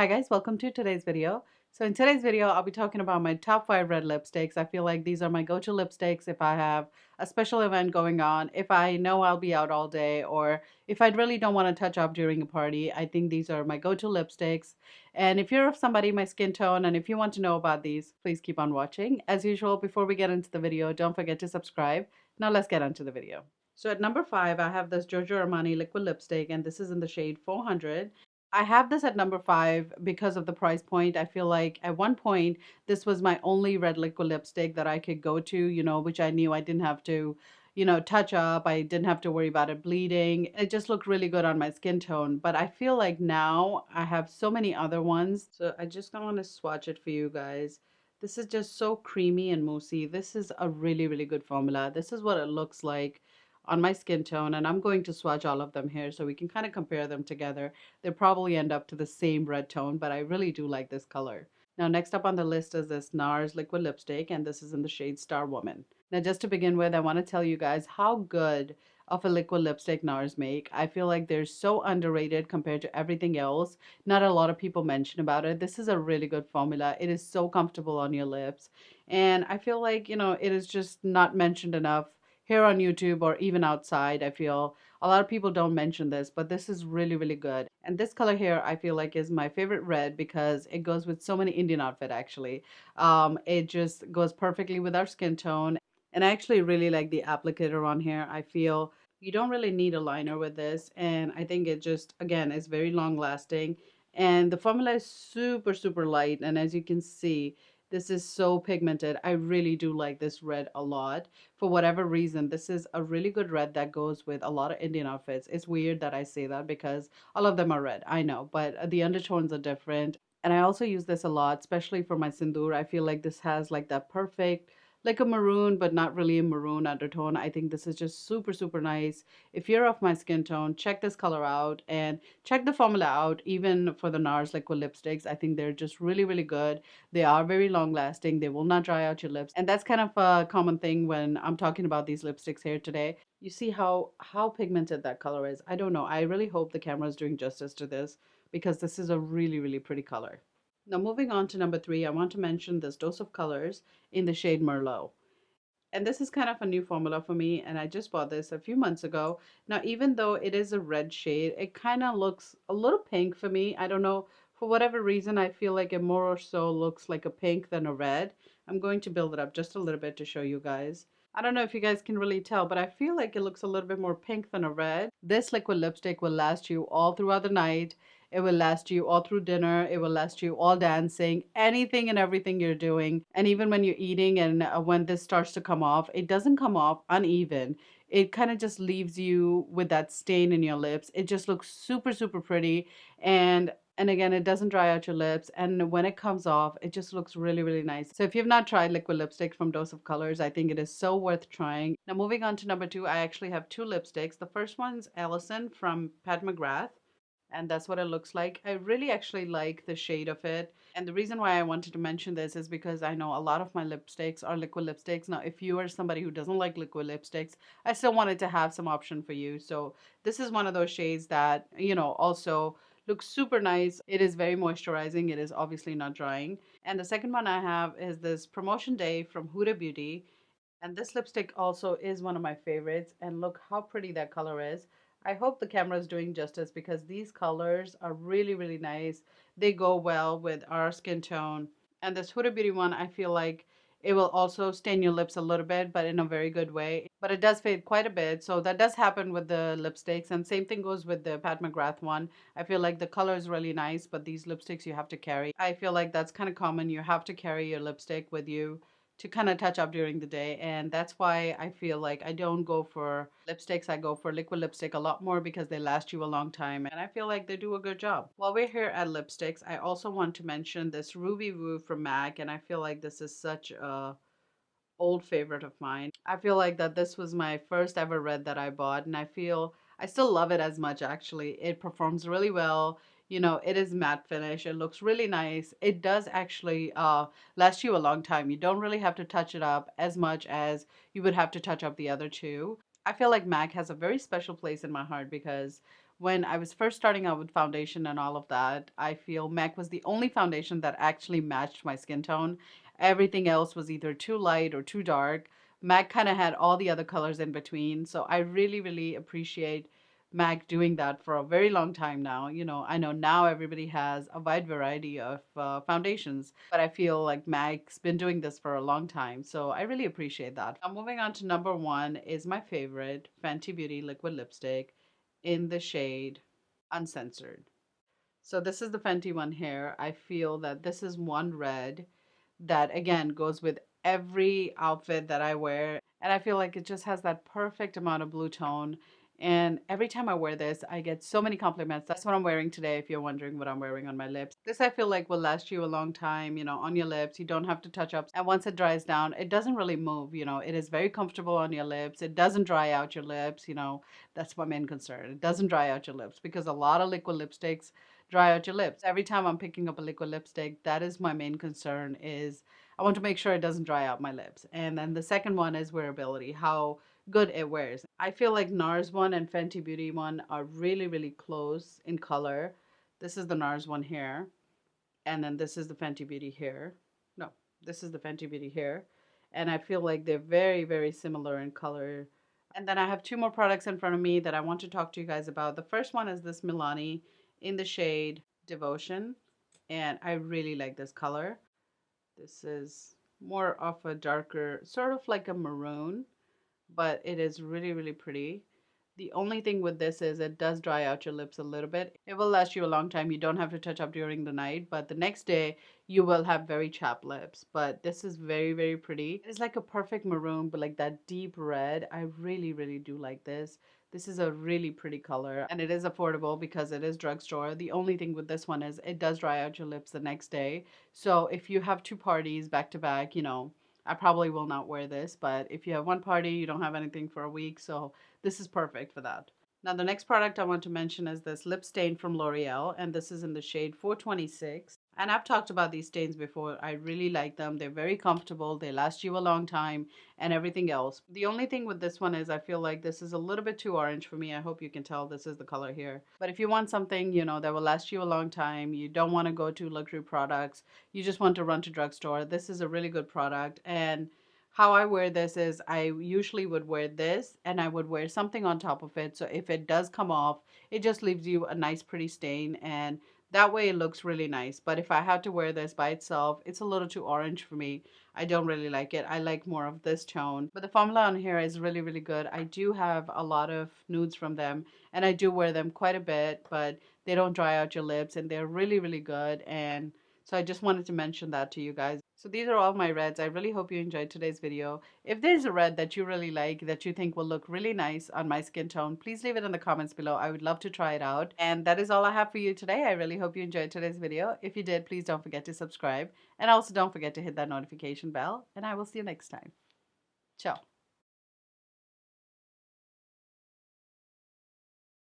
Hi guys, welcome to today's video. So in today's video, I'll be talking about my top 5 red lipsticks. I feel like these are my go-to lipsticks if I have a special event going on, if I know I'll be out all day, or if I really don't want to touch up during a party. I think these are my go-to lipsticks. And if you're somebody my skin tone and if you want to know about these, please keep on watching. As usual, before we get into the video, don't forget to subscribe. Now let's get into the video. So at number 5, I have this Giorgio Armani liquid lipstick, and this is in the shade 400. I have this at number 5 because of the price point. I feel like at one point, this was my only red liquid lipstick that I could go to, which I knew I didn't have to, touch up. I didn't have to worry about it bleeding. It just looked really good on my skin tone. But I feel like now I have so many other ones. So I just want to swatch it for you guys. This is just so creamy and moussey. This is a really, really good formula. This is what it looks like on my skin tone, and I'm going to swatch all of them here so we can kind of compare them together. They'll probably end up to the same red tone, but I really do like this color. Now, next up on the list is this NARS liquid lipstick, and this is in the shade Star Woman. Now, just to begin with, I want to tell you guys how good of a liquid lipstick NARS make. I feel like they're so underrated compared to everything else. Not a lot of people mention about it. This is a really good formula. It is so comfortable on your lips, and I feel like, it is just not mentioned enough here on YouTube or even outside. I feel a lot of people don't mention this, but this is really, really good. And this color here, I feel like is my favorite red because it goes with so many Indian outfit actually. It just goes perfectly with our skin tone. And I actually really like the applicator on here. I feel you don't really need a liner with this. And I think it just, again, is very long lasting. And the formula is super, super light. And as you can see, this is so pigmented. I really do like this red a lot. For whatever reason, this is a really good red that goes with a lot of Indian outfits. It's weird that I say that because all of them are red, I know, but the undertones are different. And I also use this a lot, especially for my sindoor. I feel like this has like that perfect, like a maroon, but not really a maroon undertone. I think this is just super, super nice. If you're of my skin tone, check this color out and check the formula out. Even for the NARS liquid lipsticks, I think they're just really, really good. They are very long lasting. They will not dry out your lips. And that's kind of a common thing when I'm talking about these lipsticks here today. You see how pigmented that color is. I don't know. I really hope the camera is doing justice to this because this is a really, really pretty color. Now moving on to number 3, I want to mention this Dose of Colors in the shade Merlot. And this is kind of a new formula for me, and I just bought this a few months ago. Now, even though it is a red shade, it kind of looks a little pink for me. I don't know, for whatever reason, I feel like it more or so looks like a pink than a red. I'm going to build it up just a little bit to show you guys. I don't know if you guys can really tell, but I feel like it looks a little bit more pink than a red. This liquid lipstick will last you all throughout the night. It will last you all through dinner. It will last you all dancing, anything and everything you're doing. And even when you're eating and when this starts to come off, it doesn't come off uneven. It kind of just leaves you with that stain in your lips. It just looks super, super pretty. And again, it doesn't dry out your lips. And when it comes off, it just looks really, really nice. So if you've not tried liquid lipstick from Dose of Colors, I think it is so worth trying. Now moving on to number 2, I actually have 2 lipsticks. The first one's Allison from Pat McGrath, and that's what it looks like. I really actually like the shade of it. And the reason why I wanted to mention this is because I know a lot of my lipsticks are liquid lipsticks. Now, if you are somebody who doesn't like liquid lipsticks, I still wanted to have some option for you. So this is one of those shades that, also looks super nice. It is very moisturizing. It is obviously not drying. And the second one I have is this Promotion Day from Huda Beauty. And this lipstick also is one of my favorites. And look how pretty that color is. I hope the camera is doing justice because these colors are really, really nice. They go well with our skin tone. And this Huda Beauty one, I feel like it will also stain your lips a little bit, but in a very good way. But it does fade quite a bit. So that does happen with the lipsticks. And same thing goes with the Pat McGrath one. I feel like the color is really nice, but these lipsticks you have to carry. I feel like that's kind of common. You have to carry your lipstick with you to kind of touch up during the day. And that's why I feel like I don't go for lipsticks. I go for liquid lipstick a lot more because they last you a long time. And I feel like they do a good job. While we're here at lipsticks, I also want to mention this Ruby Woo from MAC. And I feel like this is such a old favorite of mine. I feel like that this was my first ever red that I bought, and I feel I still love it as much actually. It performs really well. It is matte finish. It looks really nice. It does actually last you a long time. You don't really have to touch it up as much as you would have to touch up the other two. I feel like MAC has a very special place in my heart because when I was first starting out with foundation and all of that, I feel MAC was the only foundation that actually matched my skin tone. Everything else was either too light or too dark. MAC kind of had all the other colors in between. So I really, really appreciate MAC doing that for a very long time now. I know now everybody has a wide variety of foundations, but I feel like MAC's been doing this for a long time. So I really appreciate that. Now, moving on to number one is my favorite Fenty Beauty liquid lipstick in the shade Uncensored. So this is the Fenty one here. I feel that this is one red that again goes with every outfit that I wear. And I feel like it just has that perfect amount of blue tone. And every time I wear this, I get so many compliments. That's what I'm wearing today, if you're wondering what I'm wearing on my lips. This I feel like will last you a long time, on your lips. You don't have to touch up. And once it dries down, it doesn't really move, It is very comfortable on your lips. It doesn't dry out your lips. That's my main concern. It doesn't dry out your lips because a lot of liquid lipsticks dry out your lips. Every time I'm picking up a liquid lipstick, that is my main concern is I want to make sure it doesn't dry out my lips. And then the second one is wearability, how good it wears. I feel like NARS one and Fenty Beauty one are really, really close in color. This is the NARS one here. And then this is the Fenty Beauty here. No, this is the Fenty Beauty here. And I feel like they're very, very similar in color. And then I have two more products in front of me that I want to talk to you guys about. The first one is this Milani in the shade Devotion. And I really like this color. This is more of a darker, sort of like a maroon, but it is really, really pretty. The only thing with this is it does dry out your lips a little bit. It will last you a long time. You don't have to touch up during the night, but the next day you will have very chapped lips. But this is very, very pretty. It's like a perfect maroon, but like that deep red. I really, really do like this. This is a really pretty color and it is affordable because it is drugstore. The only thing with this one is it does dry out your lips the next day. So if you have two parties back to back, I probably will not wear this, but if you have one party, you don't have anything for a week, so this is perfect for that. Now, the next product I want to mention is this lip stain from L'Oreal, and this is in the shade 426. And I've talked about these stains before. I really like them. They're very comfortable. They last you a long time and everything else. The only thing with this one is I feel like this is a little bit too orange for me. I hope you can tell this is the color here. But if you want something, that will last you a long time, you don't want to go to luxury products, you just want to run to drugstore, this is a really good product. And how I wear this is I usually would wear this and I would wear something on top of it. So if it does come off, it just leaves you a nice pretty stain and that way it looks really nice. But if I had to wear this by itself, it's a little too orange for me. I don't really like it. I like more of this tone. But the formula on here is really, really good. I do have a lot of nudes from them and I do wear them quite a bit, but they don't dry out your lips and they're really, really good. And so I just wanted to mention that to you guys. So these are all my reds. I really hope you enjoyed today's video. If there's a red that you really like, that you think will look really nice on my skin tone, please leave it in the comments below. I would love to try it out. And that is all I have for you today. I really hope you enjoyed today's video. If you did, please don't forget to subscribe. And also don't forget to hit that notification bell. And I will see you next time. Ciao.